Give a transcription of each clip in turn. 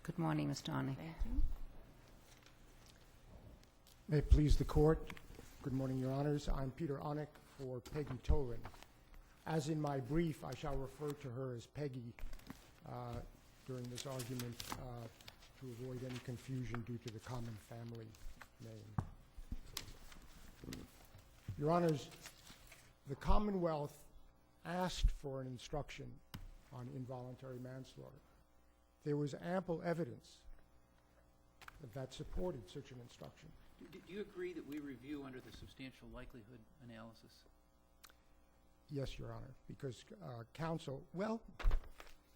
Good morning, Mr. Arnick. Thank you. May it please the Court. Good morning, Your Honors. I'm Peter Arnick for Peggy Tolan. As in my brief, I shall refer to her as Peggy during this argument to avoid any confusion due to the common family name. Your Honors, the Commonwealth asked for an instruction on involuntary manslaughter. There was ample evidence that supported such an instruction. Do you agree that we review under the substantial likelihood analysis? Yes, Your Honor, because counsel, well,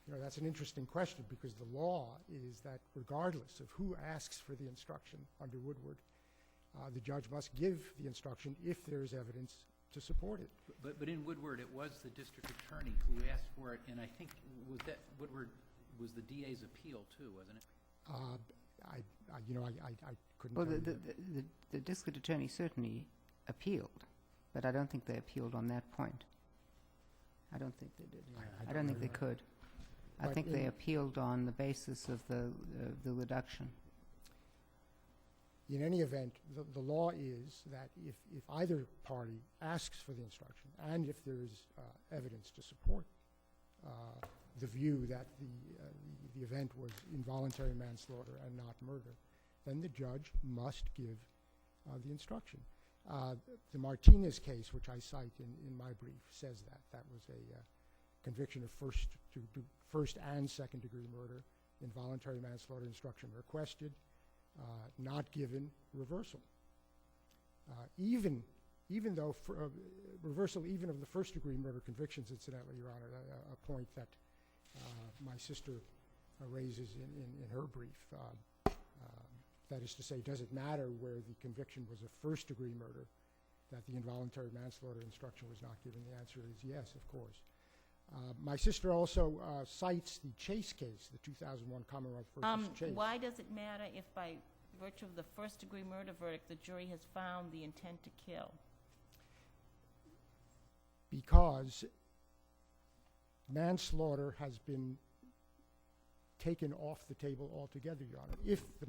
you know, that's an interesting question because the law is that regardless of who asks for the instruction under Woodward, the judge must give the instruction if there is evidence to support it. But in Woodward, it was the district attorney who asked for it, and I think Woodward was the DA's appeal too, wasn't it? I couldn't Well, tell you that. the district attorney certainly appealed, but I don't think they appealed on that point. I don't think they did. I don't think they could. I But think they appealed on the basis of the reduction. In any event, the law is that if either party asks for the instruction and if there is evidence to support the view that the event was involuntary manslaughter and not murder, then the judge must give the instruction. The Martinez case, which I cite in my brief, says that was a conviction of first and second degree murder, involuntary manslaughter instruction requested, not given, reversal. Even though reversal even of the first degree murder convictions, incidentally, Your Honor, a point that my sister raises in her brief. That is to say, does it matter where the conviction was a first degree murder that the involuntary manslaughter instruction was not given? The answer is yes, of course. My sister also cites the Chase case, the 2001 Commonwealth versus Chase. Why does it matter if by virtue of the first degree murder verdict the jury has found the intent to kill? Because manslaughter has been taken off the table altogether, Your Honor. If the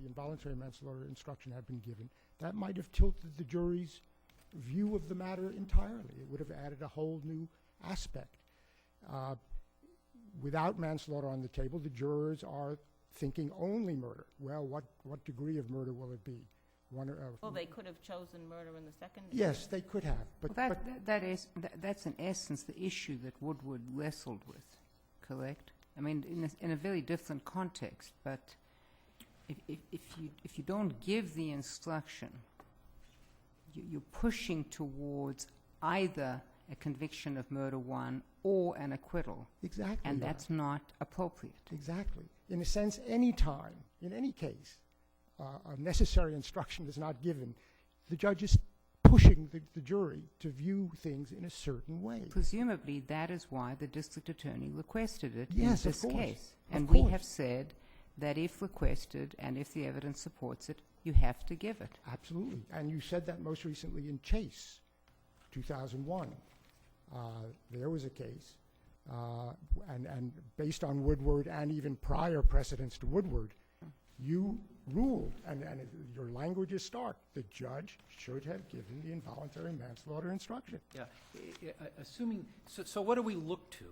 involuntary manslaughter instruction had been given, that might have tilted the jury's view of the matter entirely. It would have added a whole new aspect. Without manslaughter on the table, the jurors are thinking only murder. Well, what degree of murder will it be? Well, they could have chosen murder in the second degree. Yes, they could have. But, Well, that's in essence the issue that Woodward wrestled with, correct? I mean, in a very different context, but if you don't give the instruction, you're pushing towards either a conviction of murder one or an acquittal. exactly. And Your that's not appropriate. Exactly. In a sense, any time, in any case, a necessary instruction is not given, the judge is pushing the jury to view things in a certain way. Presumably, that is why the district attorney requested it Yes, in of this course. case. Of And we course. have said that if requested and if the evidence supports it, you have to give it. Absolutely. And you said that most recently in Chase, 2001. There was a case, and based on Woodward and even prior precedents to Woodward, you ruled, and your language is stark, the judge should have given the involuntary manslaughter instruction. Yeah. Assuming, so what do we look to?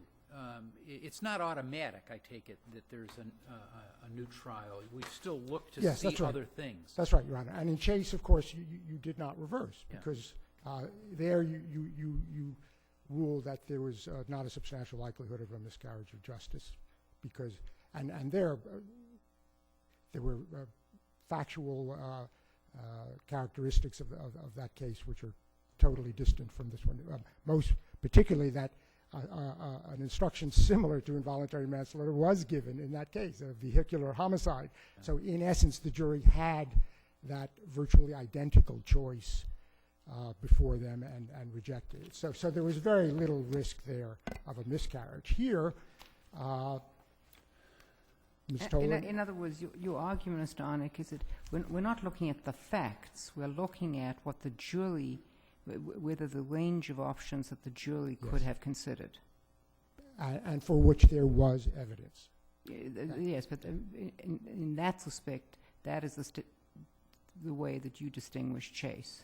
It's not automatic, I take it, that there's a new trial. We still look to Yes, see that's right. other things. That's right, Your Honor. And in Chase, of course, you did not reverse, Yeah. because there you ruled that there was not a substantial likelihood of a miscarriage of justice, because, and there were factual characteristics of that case which are totally distant from this one. Most particularly that an instruction similar to involuntary manslaughter was given in that case, a vehicular homicide. So in essence, the jury had that virtually identical choice before them and rejected it. So there was very little risk there of a miscarriage. Here, Ms. Tolan? In other words, your argument, Mr. Arnick, is that we're not looking at the facts. We're looking at what the jury, whether the range of options that the jury could Yes. have considered. And for which there was evidence. Yes, but in that respect, that is the way that you distinguish Chase.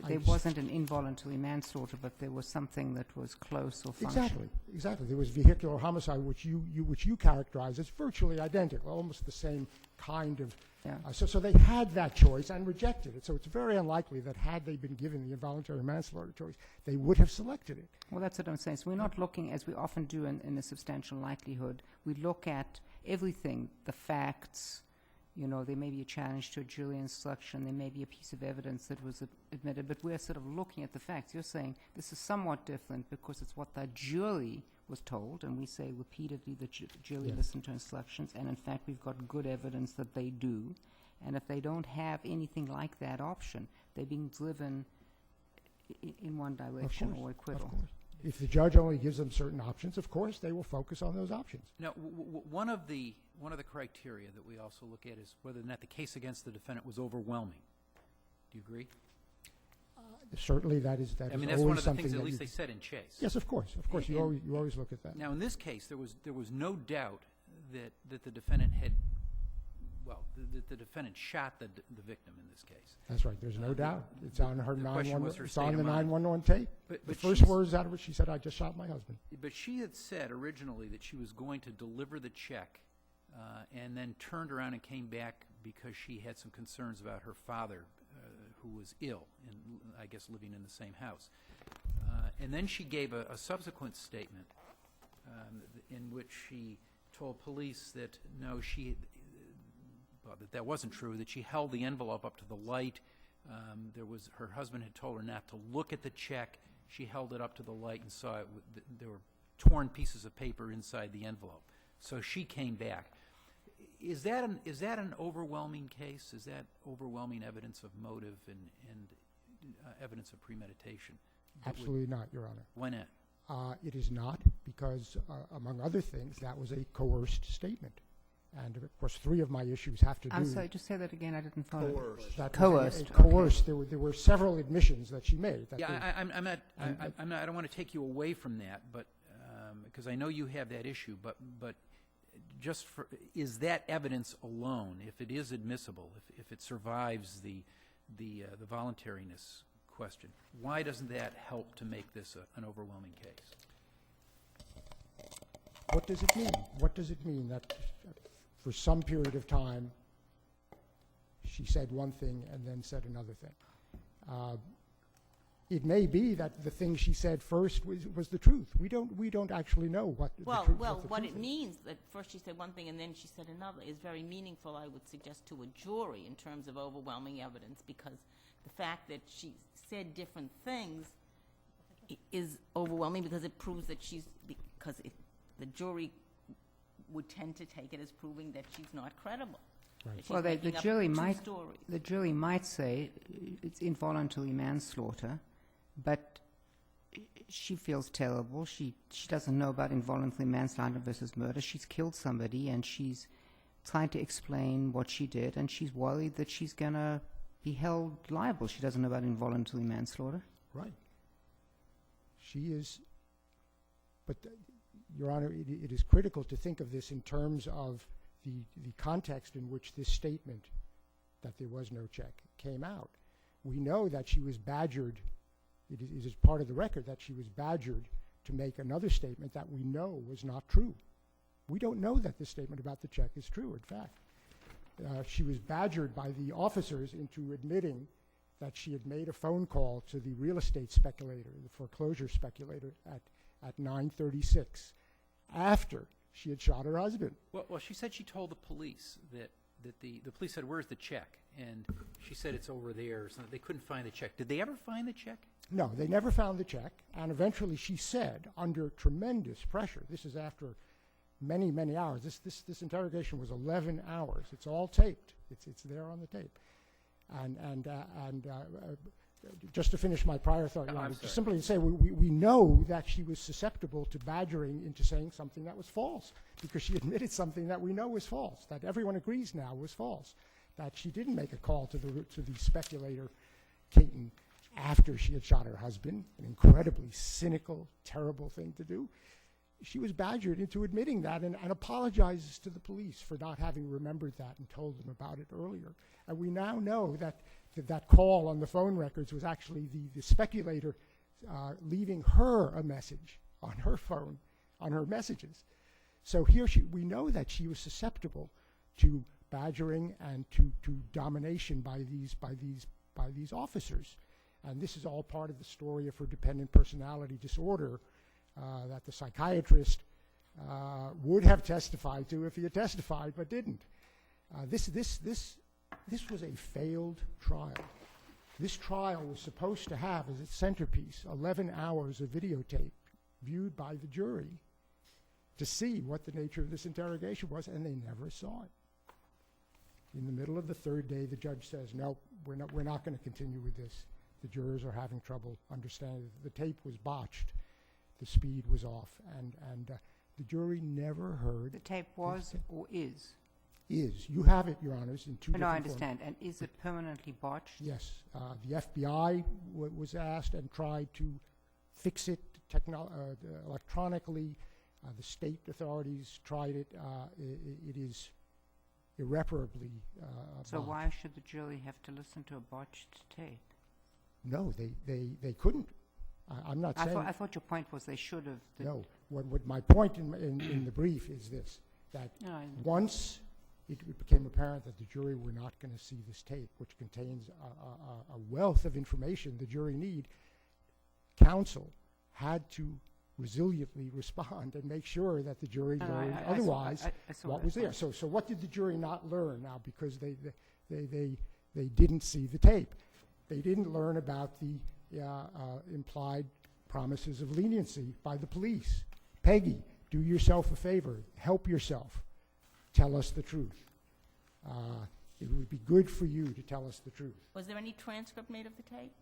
There wasn't an involuntary manslaughter, but there was something that was close or functional. Exactly. There was vehicular homicide, which you characterize as virtually identical, almost the same kind of. Yeah. So they had that choice and rejected it. So it's very unlikely that had they been given the involuntary manslaughter choice, they would have selected it. Well, that's what I'm saying. So we're not looking, as we often do in a substantial likelihood, we look at everything, the facts. You know, there may be a challenge to a jury instruction, there may be a piece of evidence that was admitted, but we're sort of looking at the facts. You're saying this is somewhat different because it's what the jury was told, and we say repeatedly the jury listened to instructions, and in fact we've got good evidence that they do. And if they don't have anything like that option, they're being driven in one direction or acquittal. Of course. If the judge only gives them certain options, of course they will focus on those options. Now, one of the criteria that we also look at is whether or not the case against the defendant was overwhelming. Do you agree? Certainly, that is I mean, always that's one of the something things that at least they said in Chase. Yes, of course. Of course, you always look at that. Now, in this case, there was no doubt that the defendant had, well, the defendant shot the victim in this case. That's right. There's no doubt. It's on her the question was her it's state on of the mind. 911 tape. But The first words out of it, she said, "I just shot my husband." But she had said originally that she was going to deliver the check and then turned around and came back because she had some concerns about her father, who was ill and I guess living in the same house. And then she gave a subsequent statement in which she told police that no, that wasn't true, that she held the envelope up to the light. Her husband had told her not to look at the check. She held it up to the light and saw there were torn pieces of paper inside the envelope. So she came back. Is that an overwhelming case? Is that overwhelming evidence of motive and evidence of premeditation? Absolutely not, Your Honor. Why not? It is not because, among other things, that was a coerced statement. And, of course, three of my issues have to do... I'm sorry, just say that again. I didn't follow. Coerced. Coerced. Coerced. Okay. There were several admissions that she made. I don't want to take you away from that, but because I know you have that issue, but just is that evidence alone, if it is admissible, if it survives the voluntariness question, why doesn't that help to make this an overwhelming case? What does it mean? What does it mean that for some period of time she said one thing and then said another thing? It may be that the thing she said first was the truth. We don't actually know what the truth is. What it means that first she said one thing and then she said another is very meaningful, I would suggest, to a jury in terms of overwhelming evidence, because the fact that she said different things is overwhelming because it proves that the jury would tend to take it as proving that she's not credible. Right. Well, the jury might say it's involuntary manslaughter, but she feels terrible. She doesn't know about involuntary manslaughter versus murder. She's killed somebody, and she's trying to explain what she did, and she's worried that she's going to be held liable. She doesn't know about involuntary manslaughter. Right. She is, but, Your Honor, it is critical to think of this in terms of the context in which this statement that there was no check came out. We know that she was badgered. It is part of the record that she was badgered to make another statement that we know was not true. We don't know that this statement about the check is true, in fact. She was badgered by the officers into admitting that she had made a phone call to the real estate speculator, the foreclosure speculator, at 9:36 after she had shot her husband. Well, she said she told the police that the police said, "Where's the check?" And she said it's over there. So they couldn't find the check. Did they ever find the check? No, they never found the check. And eventually she said, under tremendous pressure, this is after many, many hours. This interrogation was 11 hours. It's all taped. It's there on the tape. And just to finish my prior thought, Your Honor, just simply to say we know that she was susceptible to badgering into saying something that was false, because she admitted something that we know was false, that everyone agrees now was false, that she didn't make a call to the speculator, Caton, after she had shot her husband, an incredibly cynical, terrible thing to do. she was badgered into admitting that and apologizes to the police for not having remembered that and told them about it earlier. And we now know that that call on the phone records was actually the speculator leaving her a message on her phone, on her messages. So here we know that she was susceptible to badgering and to domination by these officers. And this is all part of the story of her dependent personality disorder that the psychiatrist would have testified to if he had testified, but didn't. This was a failed trial. This trial was supposed to have as its centerpiece 11 hours of videotape viewed by the jury to see what the nature of this interrogation was, and they never saw it. In the middle of the third day, the judge says, "No, we're not going to continue with this. The jurors are having trouble understanding that the tape was botched, the speed was off, and the jury never heard." The tape was or is? Is. You have it, Your Honors, in two different No, I forms. understand. And is it permanently botched? Yes. The FBI was asked and tried to fix it electronically. The state authorities tried it. It is irreparably So botched. why should the jury have to listen to a botched tape? No, they couldn't. I'm not saying... I thought your point was they should have. No. What my point in the brief is this, that No, once it became apparent that the jury were not going to see this tape, which contains a wealth of information the jury need, counsel had to resiliently respond and make sure that the jury learned otherwise what was there. So what did the jury not learn now because they didn't see the tape? They didn't learn about the implied promises of leniency by the police. Peggy, do yourself a favor. Help yourself. Tell us the truth. It would be good for you to tell us the truth. Was there any transcript made of the tape?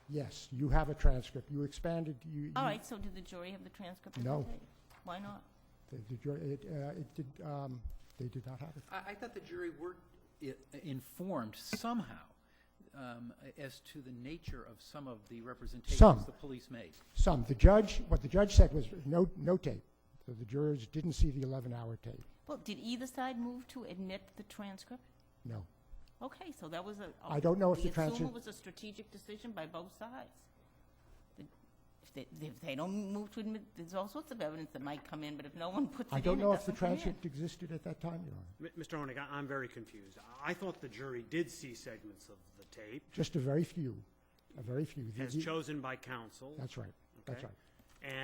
Yes, you have a transcript. You expanded. All right, so did the jury have the transcript of No. the tape? Why not? The jury, they did not have it. I thought the jury were informed somehow as to the nature of some of the representations Some. the police made. What the judge said was no tape. So the jurors didn't see the 11-hour tape. Well, did either side move to admit the transcript? No. Okay, so that was I don't know if the we assume transcript... it was a strategic decision by both sides. If they don't move to admit, there's all sorts of evidence that might come in, but if no one puts it in, I don't know if the doesn't come in. transcript existed at that time, Your Honor. Mr. Honig, I'm very confused. I thought the jury did see segments of the tape, Just a very few. as chosen by counsel. That's right. That's Okay. right.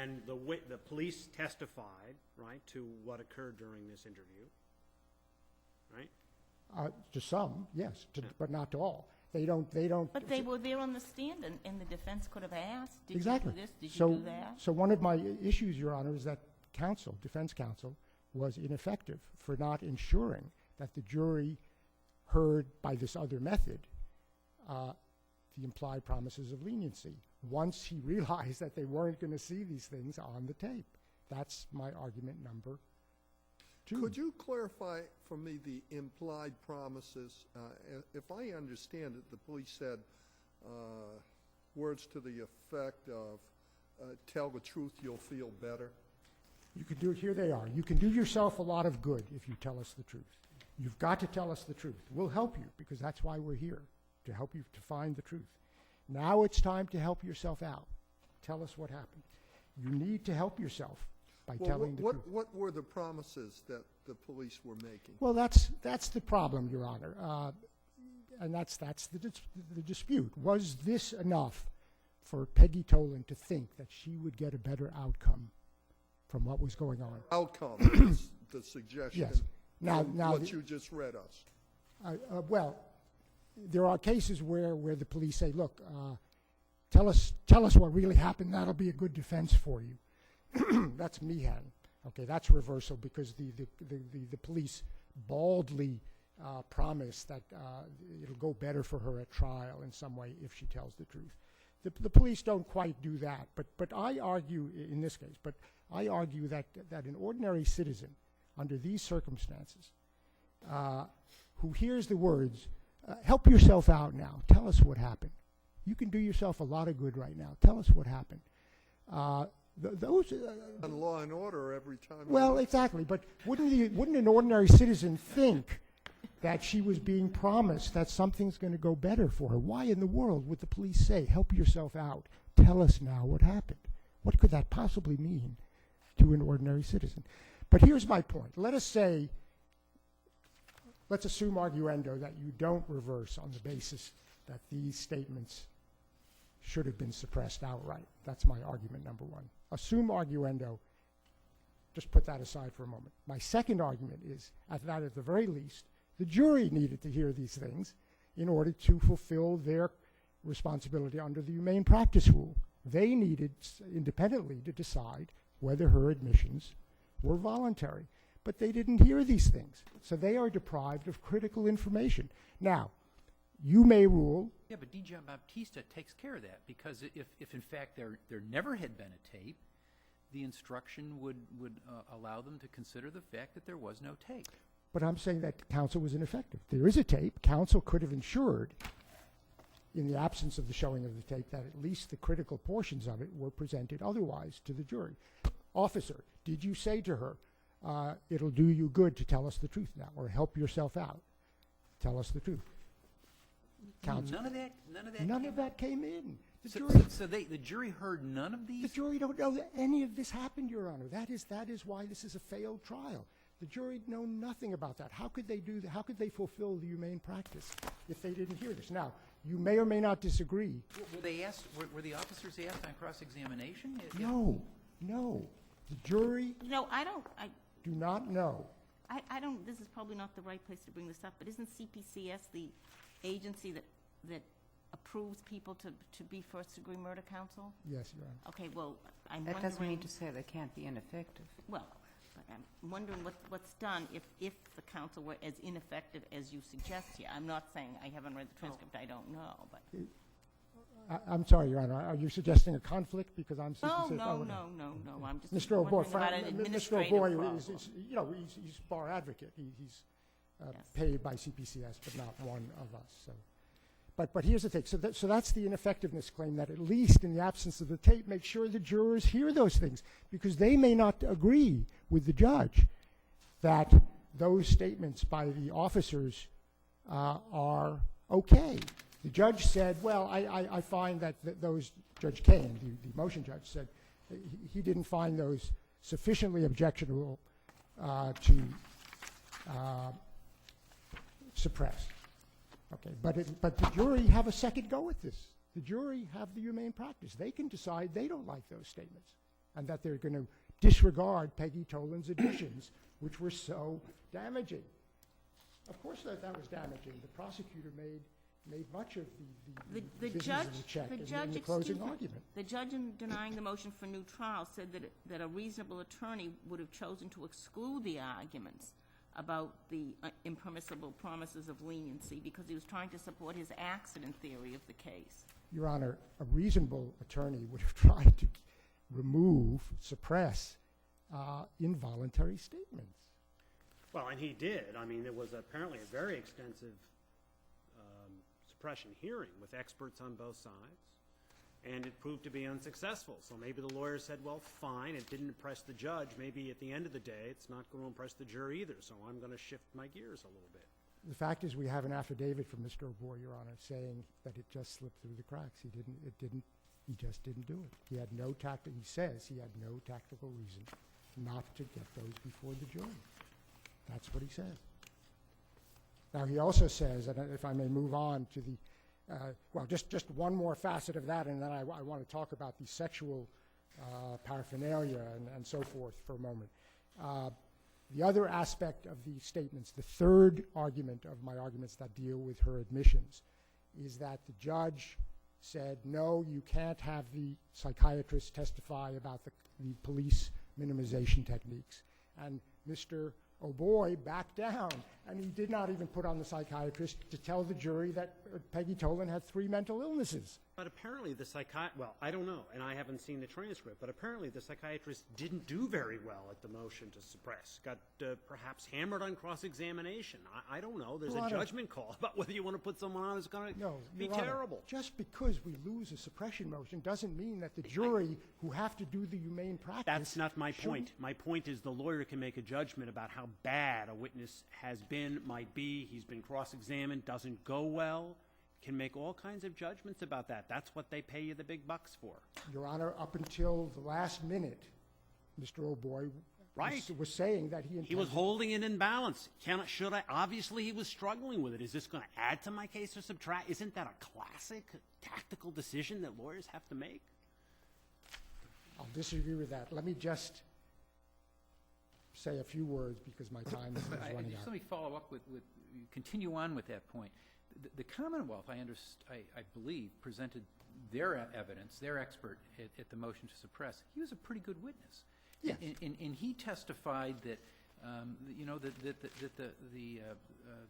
And the police testified, right, to what occurred during this interview, right? To some, yes, but not to all. They don't. But they were there on the stand, and the defense could have asked, did Exactly. you do this, did So- you do that? So one of my issues, Your Honor, is that defense counsel, was ineffective for not ensuring that the jury heard by this other method the implied promises of leniency once he realized that they weren't going to see these things on the tape. That's my argument number 2. Could you clarify for me the implied promises? If I understand it, the police said words to the effect of, tell the truth, you'll feel better. You can do, here they are. You can do yourself a lot of good if you tell us the truth. You've got to tell us the truth. We'll help you because that's why we're here, to help you to find the truth. Now it's time to help yourself out. Tell us what happened. You need to help yourself by telling the truth. What were the promises that the police were making? Well, that's the problem, Your Honor, and that's the dispute. Was this enough for Peggy Tolan to think that she would get a better outcome from what was going on? Outcome is the suggestion Yes. Now, from now, what you just read us. well, there are cases where the police say, "Look, tell us what really happened. That'll be a good defense for you." That's Meehan. Okay, that's reversal because the police baldly promise that it'll go better for her at trial in some way if she tells the truth. The police don't quite do that, but I argue in this case. But I argue that an ordinary citizen under these circumstances, who hears the words, "Help yourself out now. Tell us what happened. You can do yourself a lot of good right now. Tell us what happened." Those. On Law and Order every time. Well, exactly. But wouldn't an ordinary citizen think that she was being promised that something's going to go better for her? Why in the world would the police say, "Help yourself out. Tell us now what happened"? What could that possibly mean to an ordinary citizen? But here's my point. Let's assume arguendo that you don't reverse on the basis that these statements should have been suppressed outright. That's my argument number one. Assume arguendo, just put that aside for a moment. My second argument is that at the very least, the jury needed to hear these things in order to fulfill their responsibility under the humane practice rule. They needed independently to decide whether her admissions were voluntary. But they didn't hear these things. So they are deprived of critical information. Now, you may rule. Yeah, but D. John Baptista takes care of that, because if in fact there never had been a tape, the instruction would allow them to consider the fact that there was no tape. But I'm saying that counsel was ineffective. There is a tape. Counsel could have ensured, in the absence of the showing of the tape, that at least the critical portions of it were presented otherwise to the jury. Officer, did you say to her, it'll do you good to tell us the truth now, or help yourself out? Tell us the truth. Counsel. None of that came in. The jury heard none of these? The jury don't know that any of this happened, Your Honor. That is why this is a failed trial. The jury know nothing about that. How could they do that? How could they fulfill the humane practice if they didn't hear this? Now, you may or may not disagree. Were the officers asked on cross-examination? No. The jury do not know. I don't, this is probably not the right place to bring this up, but isn't CPCS the agency that approves people to be first-degree murder counsel? Yes, Your Honor. Okay, well, I'm That wondering. doesn't mean to say they can't be ineffective. Well, but I'm wondering what's done if the counsel were as ineffective as you suggest here. I'm not saying, I haven't read the transcript, I don't know, but. I'm sorry, Your Honor. Are you suggesting a conflict because I'm CPCS? No, I'm just Mr. O'Boy, wondering about an Mr. administrative O'Boy problem. he's bar advocate. He's Yes. paid by CPCS, but not one of us. So, but here's the thing. So that's the ineffectiveness claim, that at least in the absence of the tape, make sure the jurors hear those things, because they may not agree with the judge that those statements by the officers are okay. The judge said, well, I find that those, Judge Kane, the motion judge, said he didn't find those sufficiently objectionable to suppress. Okay, but the jury have a second go at this. The jury have the humane practice. They can decide they don't like those statements and that they're going to disregard Peggy Tolan's admissions, which were so damaging. Of course that was damaging. The prosecutor made much of the business of the check in the closing argument. The judge, in denying the motion for new trial, said that a reasonable attorney would have chosen to exclude the arguments about the impermissible promises of leniency because he was trying to support his accident theory of the case. Your Honor, a reasonable attorney would have tried to suppress involuntary statements. Well, and he did. I mean, there was apparently a very extensive suppression hearing with experts on both sides, and it proved to be unsuccessful. So maybe the lawyer said, well, fine, it didn't impress the judge. Maybe at the end of the day, it's not going to impress the jury either, so I'm going to shift my gears a little bit. The fact is we have an affidavit from Mr. O'Boy, Your Honor, saying that it just slipped through the cracks. He just didn't do it. He says he had no tactical reason not to get those before the jury. That's what he says. Now, he also says, and if I may move on to the, just one more facet of that, and then I want to talk about the sexual paraphernalia and so forth for a moment. The other aspect of the statements, the third argument of my arguments that deal with her admissions, is that the judge said, no, you can't have the psychiatrist testify about the police minimization techniques. And Mr. O'Boy backed down And he did not even put on the psychiatrist to tell the jury that Peggy Tolan had 3 mental illnesses. But apparently well, I don't know, and I haven't seen the transcript, but apparently the psychiatrist didn't do very well at the motion to suppress, got perhaps hammered on cross-examination. I don't know. There's Your a Honor. judgment call about whether you want to put someone on who's going to No, be Your Honor, terrible. just because we lose a suppression motion doesn't mean that the jury, who have to do the humane practice... That's not my shouldn't- point. My point is the lawyer can make a judgment about how bad a witness has been, might be, he's been cross-examined, doesn't go well, can make all kinds of judgments about that. That's what they pay you the big bucks for. Your Honor, up until the last minute, Mr. O'Boy Right. was saying that he intended... He was holding it in balance. Should I? Obviously, he was struggling with it. Is this going to add to my case or subtract? Isn't that a classic tactical decision that lawyers have to make? I'll disagree with that. Let me just say a few words because my time is running Just out. let me follow up continue on with that point. The Commonwealth, I believe, presented their evidence, their expert at the motion to suppress. He was a pretty good witness. Yes. And he testified that,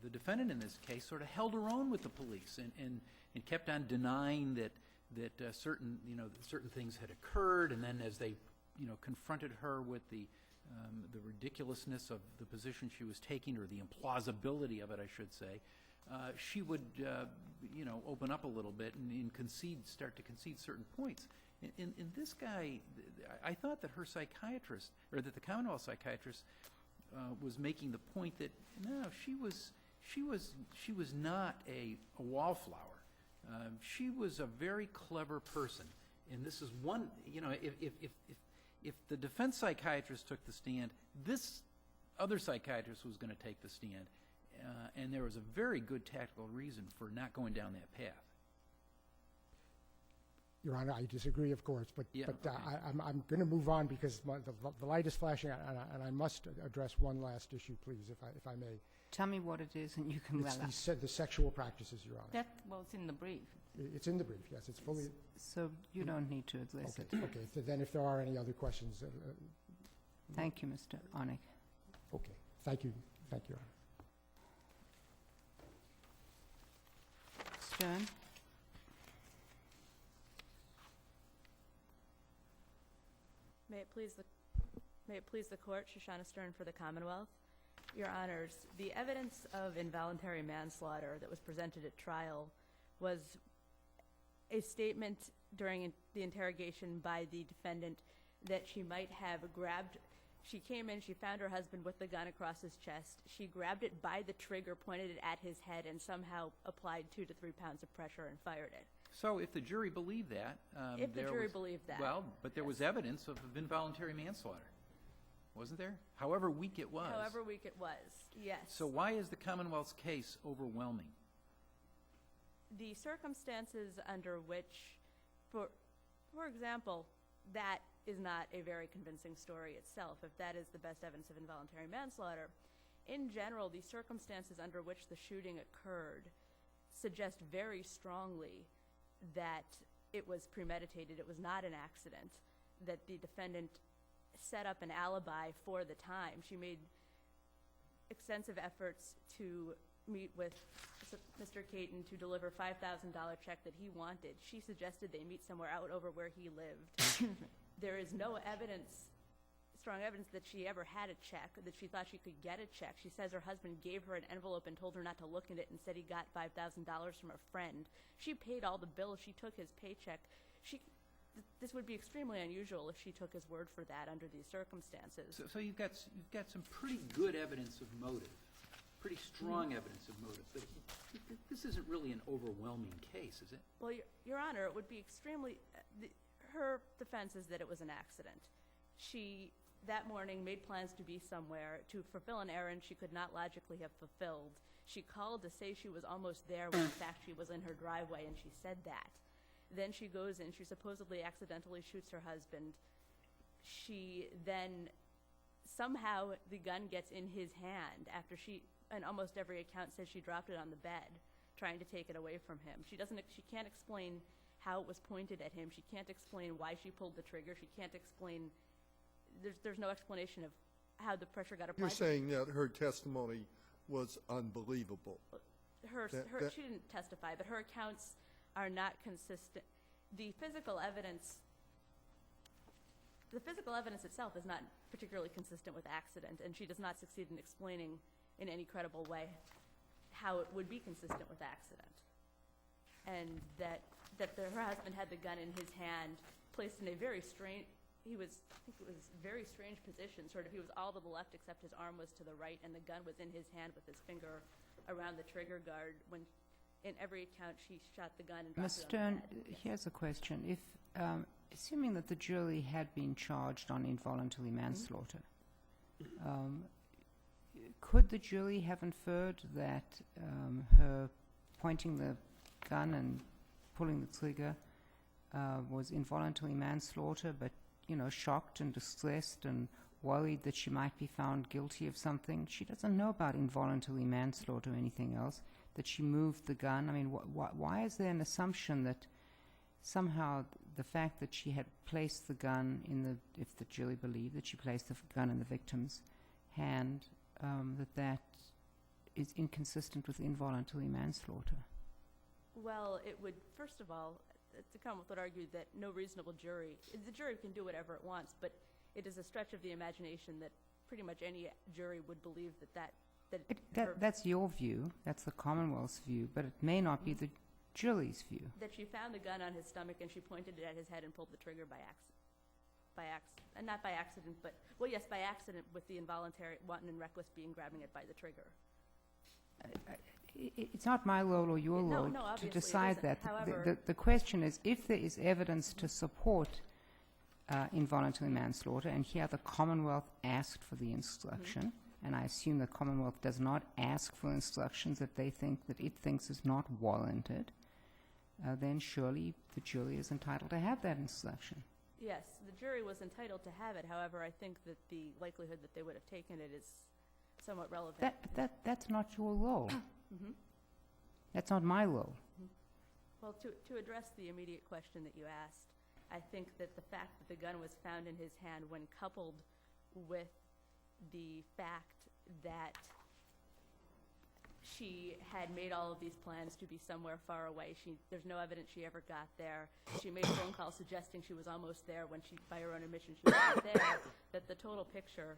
the defendant in this case sort of held her own with the police and kept on denying that certain things had occurred, and then as they confronted her with the ridiculousness of the position she was taking, or the implausibility of it, I should say, she would open up a little bit and start to concede certain points. In this guy, I thought that her psychiatrist, or that the Commonwealth psychiatrist, was making the point that no, she was not a wallflower. She was a very clever person, and this is one. If the defense psychiatrist took the stand, this other psychiatrist was going to take the stand, and there was a very good tactical reason for not going down that path. Your Honor, I disagree, of course, but Yeah, okay. I'm going to move on because the light is flashing, and I must address one last issue, please, if I may. Tell me what it is, and you can It's the sexual practices, Your Honor. It's in the brief. It's in the brief, yes. It's fully... So you don't need to address Okay, it. okay. So then if there are any other questions... Thank you, Mr. Onik. okay. Thank you. Thank you, Your Honor. Stern? May it please the court, Shoshana Stern for the Commonwealth. Your Honors, the evidence of involuntary manslaughter that was presented at trial was a statement during the interrogation by the defendant that she might have she came in, she found her husband with the gun across his chest. She grabbed it by the trigger, pointed it at his head, and somehow applied 2 to 3 pounds of pressure and fired it. So if the jury believed that... If the jury believed that. Well, but there was evidence of involuntary manslaughter, wasn't there? However weak it was. However weak it was, yes. So why is the Commonwealth's case overwhelming? The circumstances under which, for example, that is not a very convincing story itself, if that is the best evidence of involuntary manslaughter. In general, the circumstances under which the shooting occurred suggest very strongly that it was premeditated, it was not an accident, that the defendant set up an alibi for the time. She made extensive efforts to meet with Mr. Caton to deliver a $5,000 check that he wanted. She suggested they meet somewhere out over where he lived. There is no strong evidence that she ever had a check, that she thought she could get a check. She says her husband gave her an envelope and told her not to look at it and said he got $5,000 from a friend. She paid all the bills. She took his paycheck. This would be extremely unusual if she took his word for that under these circumstances. So you've got some pretty good evidence of motive, pretty strong evidence of motive. But this isn't really an overwhelming case, is it? Well, Your Honor, it would be extremely... her defense is that it was an accident. She, that morning, made plans to be somewhere to fulfill an errand she could not logically have fulfilled. She called to say she was almost there when, in fact, she was in her driveway, and she said that. Then she goes in. She supposedly accidentally shoots her husband. She then, somehow, the gun gets in his hand after she, in almost every account, says she dropped it on the bed, trying to take it away from him. She can't explain how it was pointed at him. She can't explain why she pulled the trigger. She can't explain... There's no explanation of how the pressure got applied. You're saying that her testimony was unbelievable. That- She didn't testify, but her accounts are not consistent. The physical evidence itself is not particularly consistent with accident, and she does not succeed in explaining in any credible way how it would be consistent with accident. And that her husband had the gun in his hand, placed in a very strange, I think it was very strange position, sort of, he was all to the left except his arm was to the right, and the gun was in his hand with his finger around the trigger guard. When, in every account, she shot the gun and dropped Ms. it on Stern, the bed. here's a question. If, assuming that the jury had been charged on involuntary manslaughter, could the jury have inferred that her pointing the gun and pulling the trigger was involuntary manslaughter, but, shocked and distressed and worried that she might be found guilty of something? She doesn't know about involuntary manslaughter or anything else, that she moved the gun. I mean, why is there an assumption that somehow the fact that she had placed the gun if the jury believed that she placed the gun in the victim's hand, that is inconsistent with involuntary manslaughter? Well, it would, first of all, the Commonwealth would argue that no reasonable jury, the jury can do whatever it wants, but it is a stretch of the imagination that pretty much any jury would believe That's your view, that's the Commonwealth's view, but it may not be the jury's view. that she found the gun on his stomach and she pointed it at his head and pulled the trigger by accident, not by accident, but, well, yes, by accident, with the involuntary, wanton and reckless being grabbing it by the trigger. It's not my role or your No, role no, to obviously it decide isn't. that. However- The question is, if there is evidence to support involuntary manslaughter, and here the Commonwealth asked for the instruction, and I assume the Commonwealth does not ask for instructions that it thinks is not warranted, then surely the jury is entitled to have that instruction. Yes, the jury was entitled to have it. However, I think that the likelihood that they would have taken it is somewhat relevant. That's not your role. That's not my role. Well, to address the immediate question that you asked, I think that the fact that the gun was found in his hand, when coupled with the fact that she had made all of these plans to be somewhere far away, there's no evidence she ever got there. She made a phone call suggesting she was almost there when by her own admission, she wasn't there, that the total picture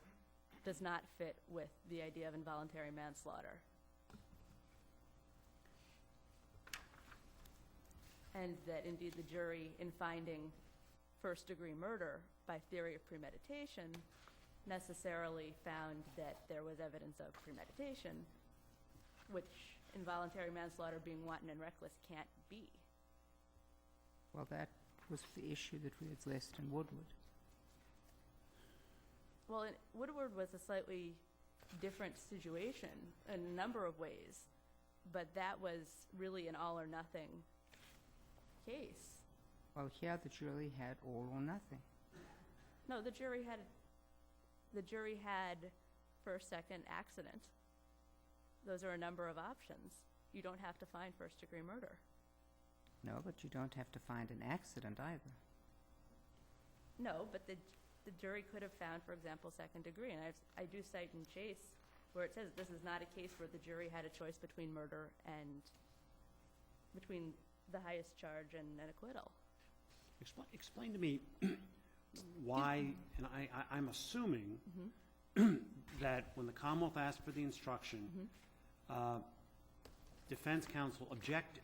does not fit with the idea of involuntary manslaughter. And that indeed the jury, in finding first-degree murder by theory of premeditation, necessarily found that there was evidence of premeditation, which involuntary manslaughter, being wanton and reckless, can't be. Well, that was the issue that we addressed in Woodward. Well, Woodward was a slightly different situation in a number of ways, but that was really an all-or-nothing case. Well, here the jury had all or nothing. No, the jury had first, second, accident. Those are a number of options. You don't have to find first-degree murder. No, but you don't have to find an accident either. No, but the jury could have found, for example, second degree. And I do cite in Chase where it says this is not a case where the jury had a choice between murder and between the highest charge and an acquittal. Explain to me why, and I'm assuming that when the Commonwealth asked for the instruction, defense counsel objected.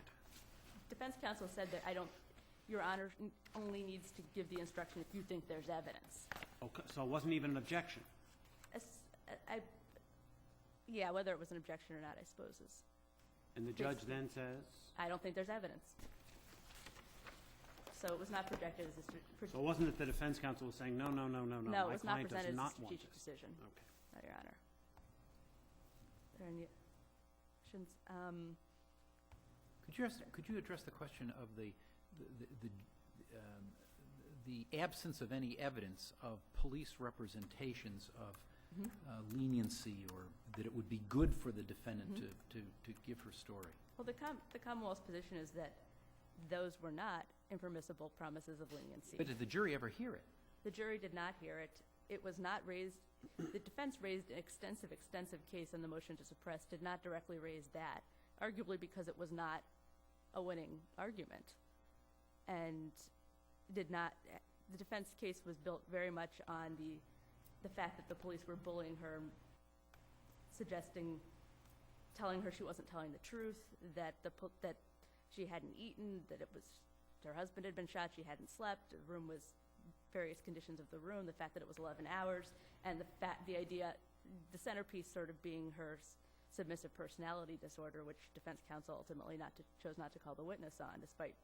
Defense counsel said that Your Honor only needs to give the instruction if you think there's evidence. Okay, so it wasn't even an objection. Yeah, whether it was an objection or not, I suppose is. And the judge then says? I don't think there's evidence. So it was not projected as a So it wasn't that the defense counsel was saying, no, No, it my was not client does presented as not a want strategic this. decision. Okay. No, Your Honor. Are there any questions? Could you address the question of the absence of any evidence of police representations of leniency, or that it would be good for the defendant to give her story? Well, the Commonwealth's position is that those were not impermissible promises of leniency. But did the jury ever hear it? The jury did not hear it. it was not raised, the defense raised an extensive case on the motion to suppress, did not directly raise that, arguably because it was not a winning argument. And did not, the defense case was built very much on the fact that the police were bullying her, telling her she wasn't telling the truth, that she hadn't eaten, that her husband had been shot, she hadn't slept, the room was, various conditions of the room, the fact that it was 11 hours, and the centerpiece sort of being her submissive personality disorder, which defense counsel ultimately chose not to call the witness on, despite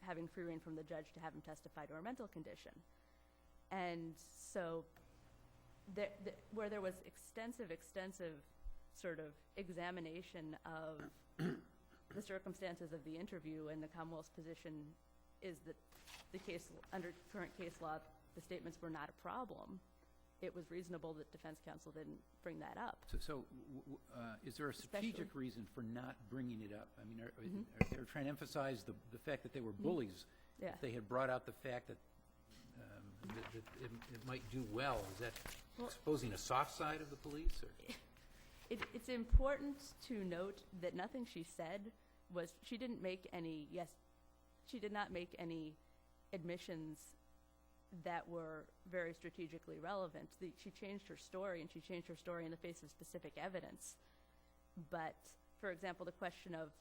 having free rein from the judge to have him testify to her mental condition. And so where there was extensive sort of examination of the circumstances of the interview, and the Commonwealth's position is that under current case law, the statements were not a problem. It was reasonable that defense counsel didn't bring that up. So is there a strategic reason for not bringing it up? I mean, are they trying to emphasize the fact that they were bullies? Yeah. If they had brought out the fact that it might do well, is that exposing a soft side of the police? Or? It's important to note that nothing she said was, she did not make any admissions that were very strategically relevant. She changed her story, and she changed her story in the face of specific evidence. But, for example, the question of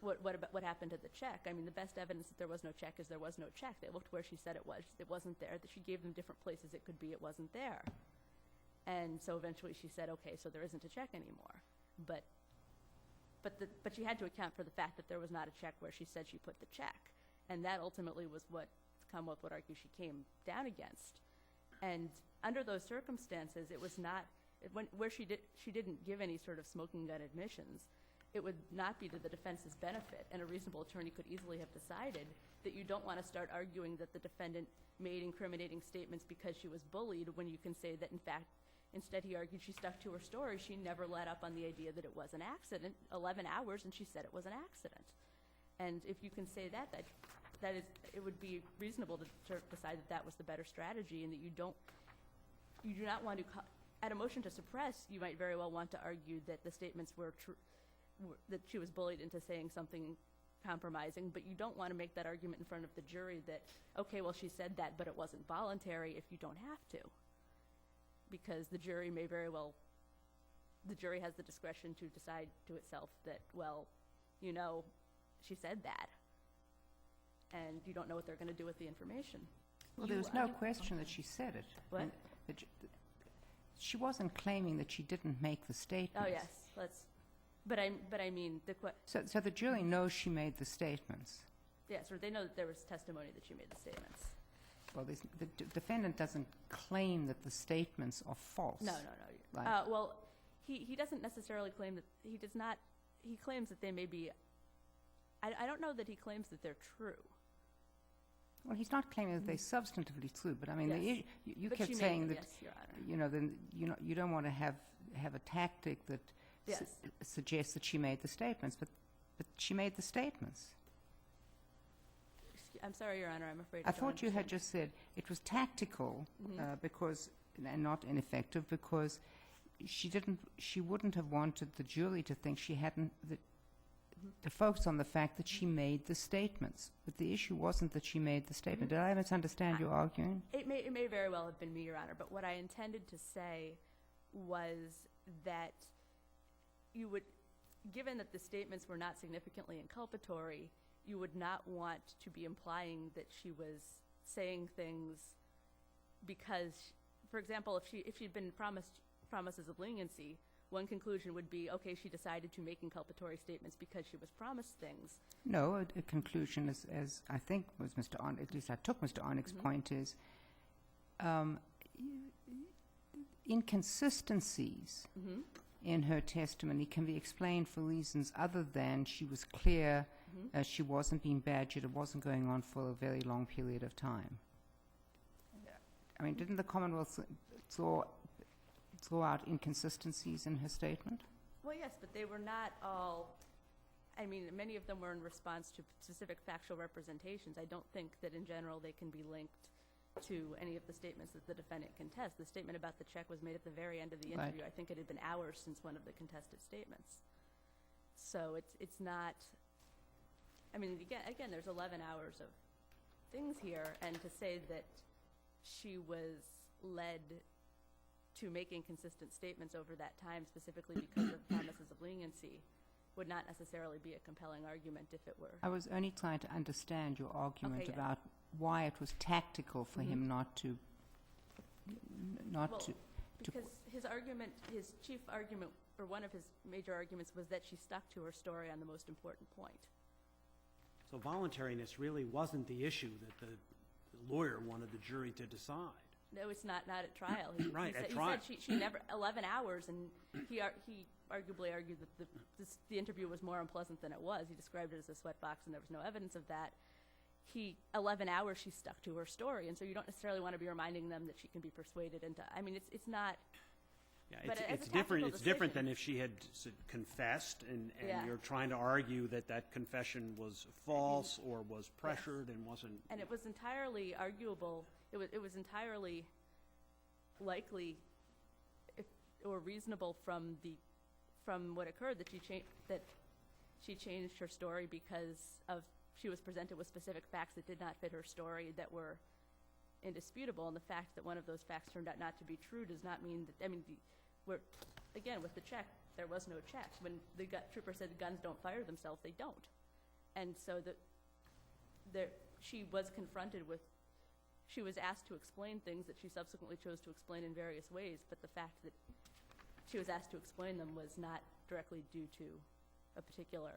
what happened to the check, I mean, the best evidence that there was no check is there was no check. They looked where she said it wasn't there, that she gave them different places it could be, it wasn't there. And so eventually she said, okay, so there isn't a check anymore. But she had to account for the fact that there was not a check where she said she put the check. And that ultimately was what Commonwealth would argue she came down against. And under those circumstances, it was not, where she didn't give any sort of smoking gun admissions, it would not be to the defense's benefit, and a reasonable attorney could easily have decided that you don't want to start arguing that the defendant made incriminating statements because she was bullied, when you can say that, in fact, instead he argued she stuck to her story. She never let up on the idea that it was an accident, 11 hours, and she said it was an accident. And if you can say that is, it would be reasonable to decide that was the better strategy, and that you do not want to, at a motion to suppress, you might very well want to argue that the statements were true, that she was bullied into saying something compromising, but you don't want to make that argument in front of the jury that, okay, well, she said that, but it wasn't voluntary, if you don't have to. Because the jury may very well, the jury has the discretion to decide to itself that, well, she said that. And you don't know what they're going to do with the information. Well, there was no question that she said it. What? And she wasn't claiming that she didn't make the statements. Oh, yes, but I mean, So the jury knows she made the statements. yes, or they know that there was testimony that she made the statements. Well, the defendant doesn't claim that the statements are false. No. Right. Well, he doesn't necessarily claim that, he claims that they may be, I don't know that he claims that they're true. Well, he's not claiming that they're substantively true, but I mean, Yes. you But kept she made saying them, that, yes, Your Honor. then you don't want to have a tactic that Yes. suggests that she made the statements, but she made the statements. I'm sorry, Your Honor, I'm afraid I don't thought you had understand. just said it was tactical Mm-hmm. because, and not ineffective, because she wouldn't have wanted the jury to think she hadn't, to focus on the fact that she made the statements. But the issue wasn't that she made the statement. Did I misunderstand your arguing? It may very well have been me, Your Honor, but what I intended to say was that you would, given that the statements were not significantly inculpatory, you would not want to be implying that she was saying things because, for example, if she'd been promises of leniency, one conclusion would be, okay, she decided to make inculpatory statements because she was promised things. No, a conclusion, as I think was Mr. On, at least I took Mr. Onick's point, is inconsistencies in her testimony can be explained for reasons other than she was clear she wasn't being badgered, it wasn't going on for a very long period of time. I mean, didn't the Commonwealth throw out inconsistencies in her statement? Well, yes, but they were not all, I mean, many of them were in response to specific factual representations. I don't think that in general they can be linked to any of the statements that the defendant contests. The statement about the check was made at the very end of the Right. interview. I think it had been hours since one of the contested statements. So it's not, I mean, again, there's 11 hours of things here, and to say that she was led to make inconsistent statements over that time, specifically because of promises of leniency, would not necessarily be a compelling argument if it were. I was only trying to understand your argument Okay, yeah. about why it was tactical for him not to, Well, because his argument, his chief argument, or one of his major arguments, was that she stuck to her story on the most important point. So voluntariness really wasn't the issue that the lawyer wanted the jury to decide. No, it's not at trial. Right, at He trial. said she never, 11 hours, and he arguably argued that the interview was more unpleasant than it was. He described it as a sweatbox, and there was no evidence of that. 11 hours, she stuck to her story, and so you don't necessarily want to be reminding them that she can be persuaded into, I mean, it's not, Yeah, But as a it's different. tactical It's different decision- than if she had confessed, and Yeah. you're trying to argue that that confession was false or was pressured and wasn't. and it was entirely arguable, it was entirely likely or reasonable from what occurred that she changed her story because she was presented with specific facts that did not fit her story that were indisputable, and the fact that one of those facts turned out not to be true does not mean that, I mean, again, with the check, there was no check. When the trooper said the guns don't fire themselves, they don't. And so she was confronted with, she was asked to explain things that she subsequently chose to explain in various ways, but the fact that she was asked to explain them was not directly due to a particular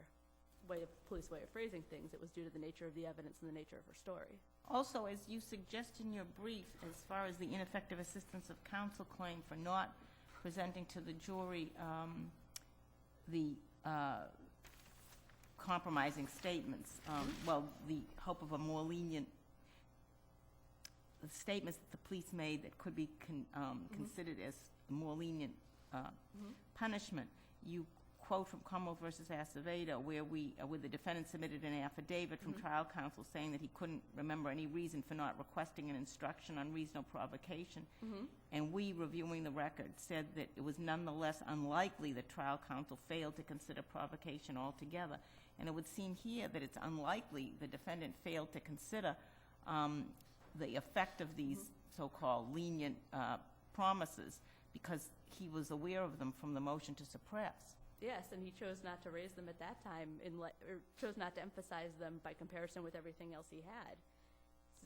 police way of phrasing things. It was due to the nature of the evidence and the nature of her story. Also, as you suggest in your brief, as far as the ineffective assistance of counsel claim for not presenting to the jury the compromising statements, the hope of a more lenient statements that the police made that could be considered as more lenient punishment. You quote from Commonwealth versus Acevedo, where the defendant submitted an affidavit from trial counsel saying that he couldn't remember any reason for not requesting an instruction on reasonable provocation. And we, reviewing the record, said that it was nonetheless unlikely that trial counsel failed to consider provocation altogether. And it would seem here that it's unlikely the defendant failed to consider the effect of these so-called lenient promises because he was aware of them from the motion to suppress. Yes, and he chose not to raise them at that time, or chose not to emphasize them by comparison with everything else he had.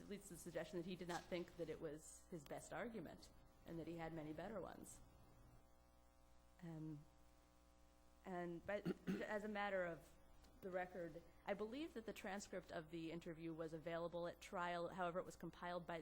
It leads to the suggestion that he did not think that it was his best argument, and that he had many better ones. But as a matter of the record, I believe that the transcript of the interview was available at trial. However, it was compiled by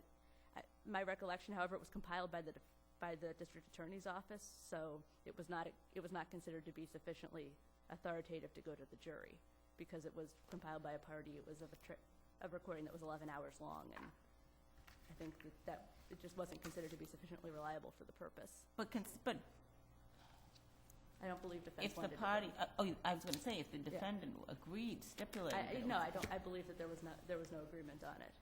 my recollection. However, it was compiled by the district attorney's office, so it was not considered to be sufficiently authoritative to go to the jury because it was compiled by a party. It was of a recording that was 11 hours long, and I think that it just wasn't considered to be sufficiently reliable for the purpose. But I don't believe defense if the wanted party, to I was going to say, if the defendant agreed, stipulated. I believe that there was no agreement on it.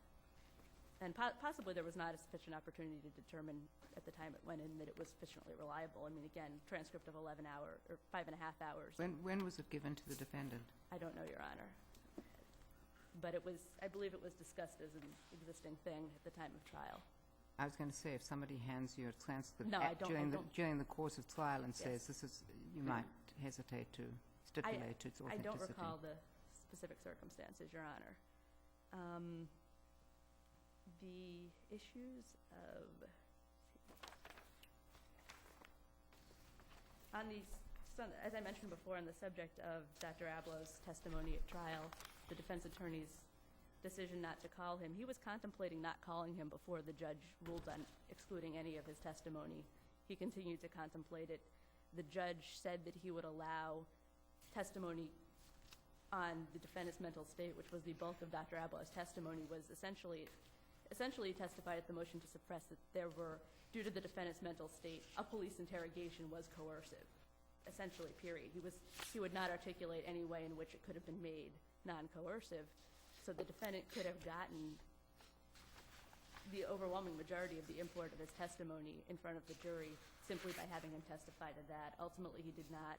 And possibly there was not a sufficient opportunity to determine at the time it went in that it was sufficiently reliable. I mean, again, transcript of 11 hours or 5.5 hours. When was it given to the defendant? I don't know, Your Honor. But I believe it was discussed as an existing thing at the time of trial. I was going to say, if somebody hands you a transcript No, I don't- during the course of trial and says Yes. this is, you might hesitate to stipulate its I authenticity. don't recall the specific circumstances, Your Honor. The issues of, as I mentioned before, on the subject of Dr. Ablow's testimony at trial, the defense attorney's decision not to call him, he was contemplating not calling him before the judge ruled on excluding any of his testimony. He continued to contemplate it. The judge said that he would allow testimony on the defendant's mental state, which was the bulk of Dr. Ablow's testimony, was essentially testified at the motion to suppress that there were, due to the defendant's mental state, a police interrogation was coercive, essentially, period. He would not articulate any way in which it could have been made non-coercive, so the defendant could have gotten the overwhelming majority of the import of his testimony in front of the jury simply by having him testify to that. Ultimately, he did not.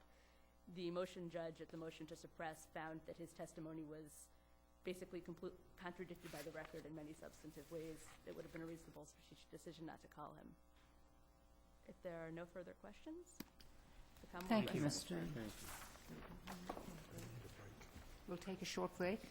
The motion judge at the motion to suppress found that his testimony was basically contradicted by the record in many substantive ways. It would have been a reasonable decision not to call him. If there are no further questions, the Commonwealth Thank you, rests. Mr. We'll take a short break.